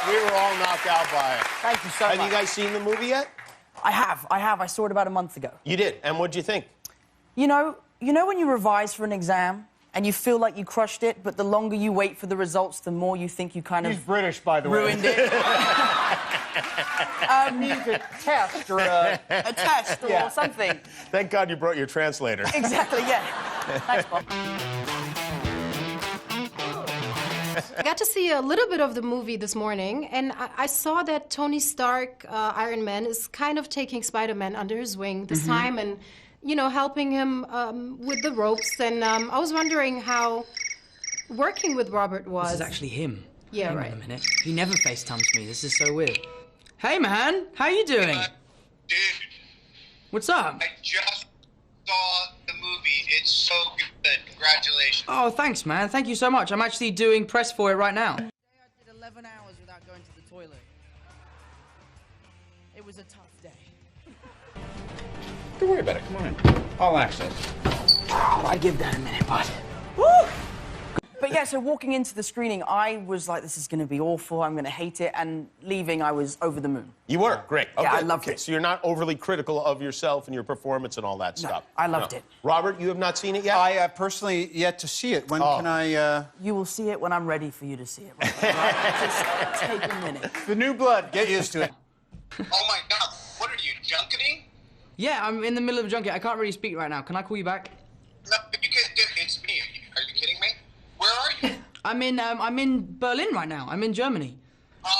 We were all knocked out by it. Thank you so much. Have you guys seen the movie yet? I have. I saw it about a month ago. You did? And what'd you think? You know when you revise for an exam and you feel like you crushed it, but the longer you wait for the results, the more you think you kind of... He's British, by the way. Ruined it. Means a test or a... A test or something. Thank God you brought your translator. Exactly, yeah. Thanks, Bob. I got to see a little bit of the movie this morning, and I saw that Tony Stark, Iron Man, is kind of taking Spider-Man under his wing this time and, you know, helping him with the ropes. And I was wondering how working with Robert was. This is actually him. Yeah, Hang right. on a minute. He never FaceTimes me. This is so weird. Hey, man. How you doing? Dude, What's up? I just saw the movie. It's so good. Congratulations. Oh, thanks, man. Thank you so much. I'm actually doing press for it right now. I did 11 hours without going to the toilet. It was a tough day. Don't worry about it. Come on in. All access. I'd give that a minute, bud. Woo! But yeah, so walking into the screening, I was like, this is going to be awful, I'm going to hate it, and leaving, I was over the moon. You were? Great. Yeah, Okay. I loved it. So you're not overly critical of yourself and your performance and all that stuff? I loved it. Robert, you have not seen it yet? I personally yet to see it. When can I... You will see it when I'm ready for you to see it. Just take a minute. The new blood. Get used to it. Oh my God. What are you, junketing? Yeah, I'm in the middle of a junket. I can't really speak right now. Can I call you back? No, you can do it. It's me. Are you kidding me? Where are you? I'm in Berlin right now. I'm in Germany. Come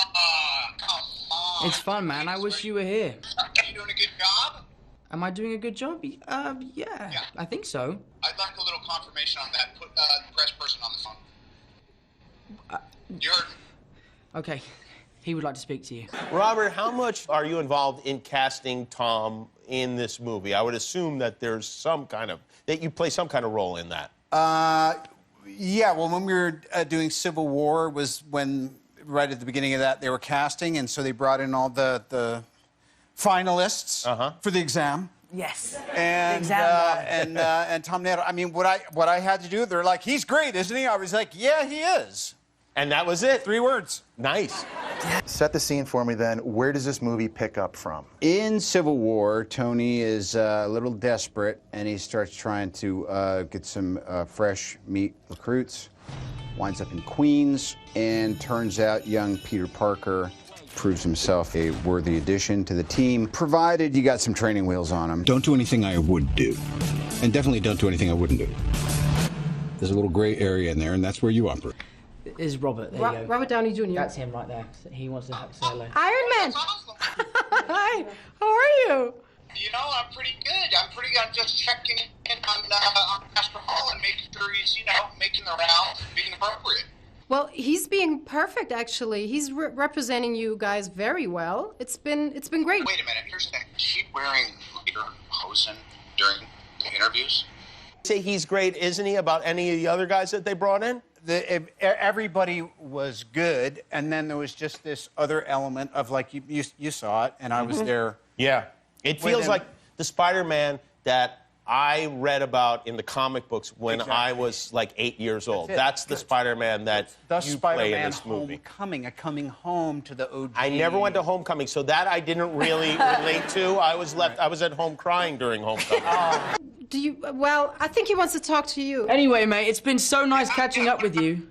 on. It's fun, man. I wish you were here. Are you doing a good job? Am I doing a good job? Yeah. I think so. I'd like a little confirmation on that. Put the press person on the phone. You heard me. Okay. He would like to speak to you. Robert, how much are you involved in casting Tom in this movie? I would assume that there's some kind of... that you play some kind of role in that. Yeah, well, when we were doing Civil War was when, right at the beginning of that, they were casting, and so they brought in all the finalists for the exam. Yes. And and Tom Nato. I mean, what I had to do, they're like, he's great, isn't he? I was like, yeah, he is. And that was it? 3 words. Nice. Set the scene for me then. Where does this movie pick up from? In Civil War, Tony is a little desperate, and he starts trying to get some fresh meat recruits. Winds up in Queens, and turns out young Peter Parker proves himself a worthy addition to the team, provided you got some training wheels on him. Don't do anything I would do, and definitely don't do anything I wouldn't do. There's a little gray area in there, and that's where you operate. Is Robert. There you go. Robert Downey Jr. That's him right there. He wants to say hello. Iron Man! That's awesome. Hi, how are you? You know, I'm pretty good. I'm just checking in on Pastor Holland, making sure he's, you know, making the rounds, being appropriate. Well, he's being perfect, actually. He's representing you guys very well. It's been great. Wait a minute. Here's the thing. Is she wearing lederhosen during the interviews? Say he's great, isn't he, about any of the other guys that they brought in? Everybody was good, and then there was just this other element of, like, you saw it, and I was there. Yeah. It feels like the Spider-Man that I read about in the comic books when I was, like, 8 years old. That's the Spider-Man that you play in this movie. Homecoming, coming home to the OG. I never went to Homecoming, so that I didn't really relate to. I was at home crying during Homecoming. Well, I think he wants to talk to you. Anyway, mate, it's been so nice catching up with you.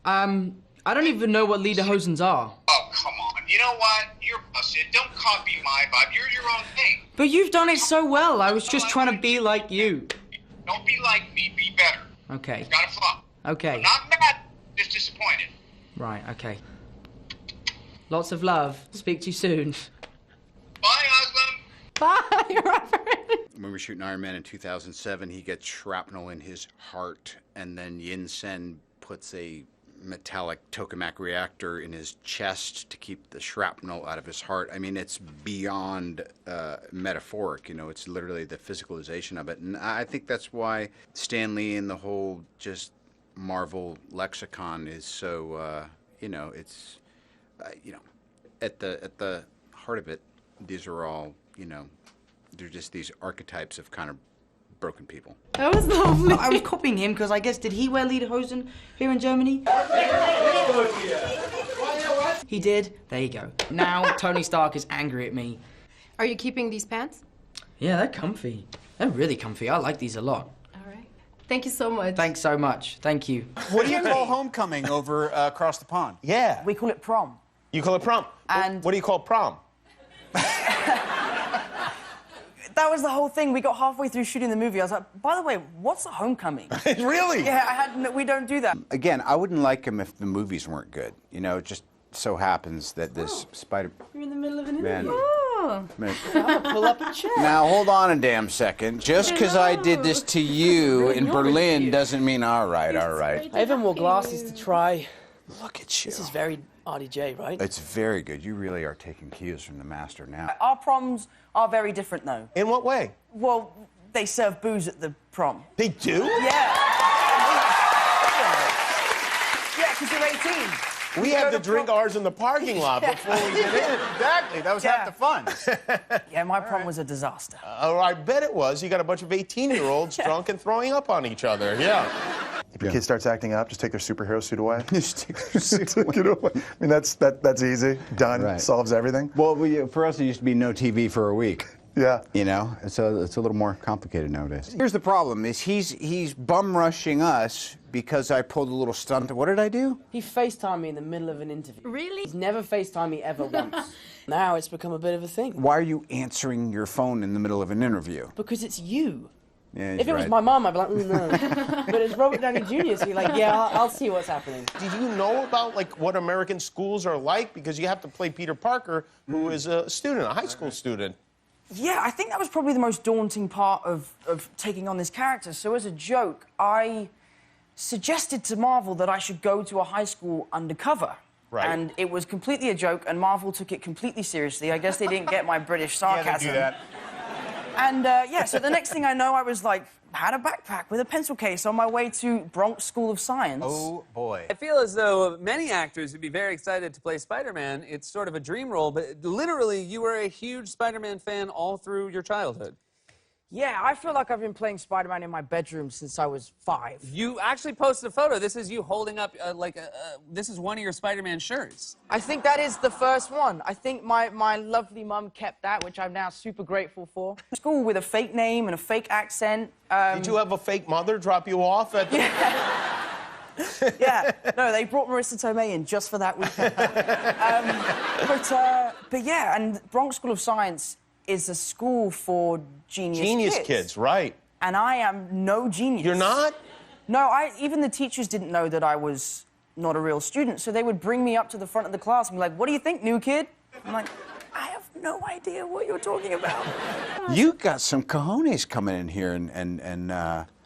I don't even know what lederhosens are. Oh, come on. You know what? You're busted. Don't copy my vibe. You're your own thing. But you've done it so well. I was just trying to be like you. Don't be like me. Be better. Okay. Gotta flop. Okay. I'm not mad. Just disappointed. Right, okay. Lots of love. Speak to you soon. Bye, Aslam. Bye, Robert. When we were shooting Iron Man in 2007, he gets shrapnel in his heart, and then Yin Sen puts a metallic tokamak reactor in his chest to keep the shrapnel out of his heart. I mean, it's beyond metaphoric, you know, it's literally the physicalization of it. And I think that's why Stan Lee and the whole just Marvel lexicon is so, you know, it's, you know, at the heart of it, these are all, you know, they're just these archetypes of kind of broken people. That was lovely. I was copying him because I guess, did he wear lederhosen here in Germany? He did. There you go. Now Tony Stark is angry at me. Are you keeping these pants? Yeah, they're comfy. They're really comfy. I like these a lot. All right. Thank you so much. Thanks so much. Thank you. What do you call homecoming over across the pond? Yeah. We call it prom. You call it prom. And what do you call prom? That was the whole thing. We got halfway through shooting the movie. I was like, by the way, what's a homecoming? Really? Yeah, we don't do that. Again, I wouldn't like him if the movies weren't good. You know, it just so happens that this Spider... You're in the middle of an Man. interview. Oh. Pull up a chair. Now, hold on a damn second. Just because I did this to you in Berlin doesn't mean all right, all right. I even wore glasses to try. Look at you. This is very RDJ, right? It's very good. You really are taking cues from the master now. Our proms are very different, though. In what way? Well, they serve booze at the prom. They do? Yeah. Yeah, because you're 18. We have to drink ours in the parking lot before we get in. Exactly. That was half the fun. Yeah, my prom was a disaster. I bet it was. You got a bunch of 18-year-olds drunk and throwing up on each other. Yeah. If your kid starts acting up, just take their superhero suit away. Just take their suit away. I mean, that's easy. Done. Right. Solves everything. Well, for us, it used to be no TV for a week. Yeah. You know, so it's a little more complicated nowadays. Here's the problem: is he's bum rushing us because I pulled a little stunt. What did I do? He FaceTimed me in the middle of an interview. Really? He's never FaceTimed me ever once. Now it's become a bit of a thing. Why are you answering your phone in the middle of an interview? Because it's you. Yeah, If it was my mom, I'd be like, no. But it's Robert Downey Jr., so you're like, yeah, I'll see what's happening. Did you know about, like, what American schools are like? Because you have to play Peter Parker, who is a student, a high school student. Yeah, I think that was probably the most daunting part of taking on this character. So as a joke, I suggested to Marvel that I should go to a high school undercover. Right. And it was completely a joke, and Marvel took it completely seriously. I guess they didn't get my British sarcasm. Yeah, they do that. And, yeah, so the next thing I know, I was, like, had a backpack with a pencil case on my way to Bronx School of Science. Oh, boy. I feel as though many actors would be very excited to play Spider-Man. It's sort of a dream role, but literally, you were a huge Spider-Man fan all through your childhood. Yeah, I feel like I've been playing Spider-Man in my bedroom since I was 5. You actually posted a photo. This is you holding up, this is one of your Spider-Man shirts. I think that is the first one. I think my lovely mum kept that, which I'm now super grateful for. School with a fake name and a fake accent. Did you have a fake mother drop you off at the... Yeah, no, they brought Marissa Tomei in just for that weekend. But yeah, and Bronx School of Science is a school for genius kids, right. And I am no genius. You're not? No, even the teachers didn't know that I was not a real student, so they would bring me up to the front of the class and be like, what do you think, new kid? I'm like, I have no idea what you're talking about. You got some cojones coming in here and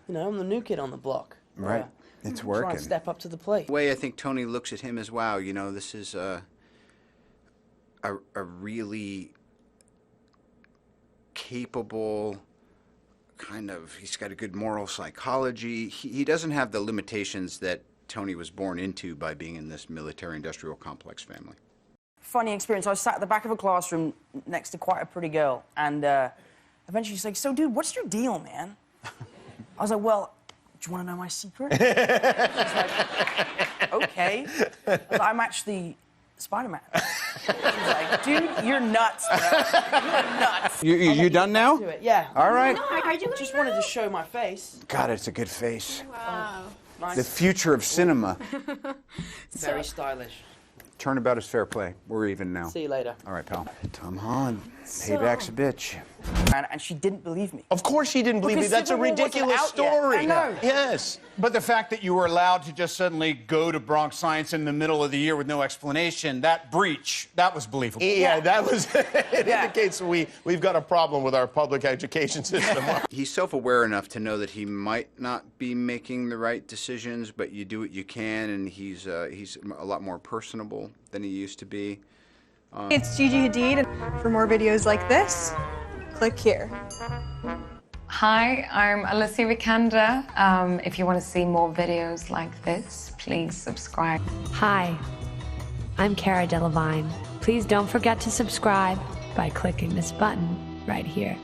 You know, I'm the new kid on the block. right. It's working. Trying to step up to the plate. The way I think Tony looks at him as, wow, you know, this is a really capable kind of, he's got a good moral psychology. He doesn't have the limitations that Tony was born into by being in this military-industrial complex family. Funny experience. I was sat at the back of a classroom next to quite a pretty girl, and eventually she's like, so, dude, what's your deal, man? I was like, well, do you want to know my secret? She's like, okay. I was like, I'm actually Spider-Man. She's like, dude, you're nuts, bro. You're nuts. You done now? Do it, yeah. All right. No, are you Just wanted to show my face. God, it's a good face. Wow. Nice. The future of cinema. Very stylish. Turnabout is fair play. We're even now. See you later. All right, pal. Tom Holland. Payback's a bitch. And she didn't believe me. Of course she didn't believe me. Because That's a Civil War wasn't ridiculous out yet. story. I know. Yes. But the fact that you were allowed to just suddenly go to Bronx Science in the middle of the year with no explanation, that breach, that was believable. Yeah, that was... it indicates we've got a problem with our public education system. He's self-aware enough to know that he might not be making the right decisions, but you do what you can, and he's a lot more personable than he used to be. It's Gigi Hadid. For more videos like this, click here. Hi, I'm Alicia Vikander. If you want to see more videos like this, please subscribe. Hi, I'm Cara Delevingne. Please don't forget to subscribe by clicking this button right here.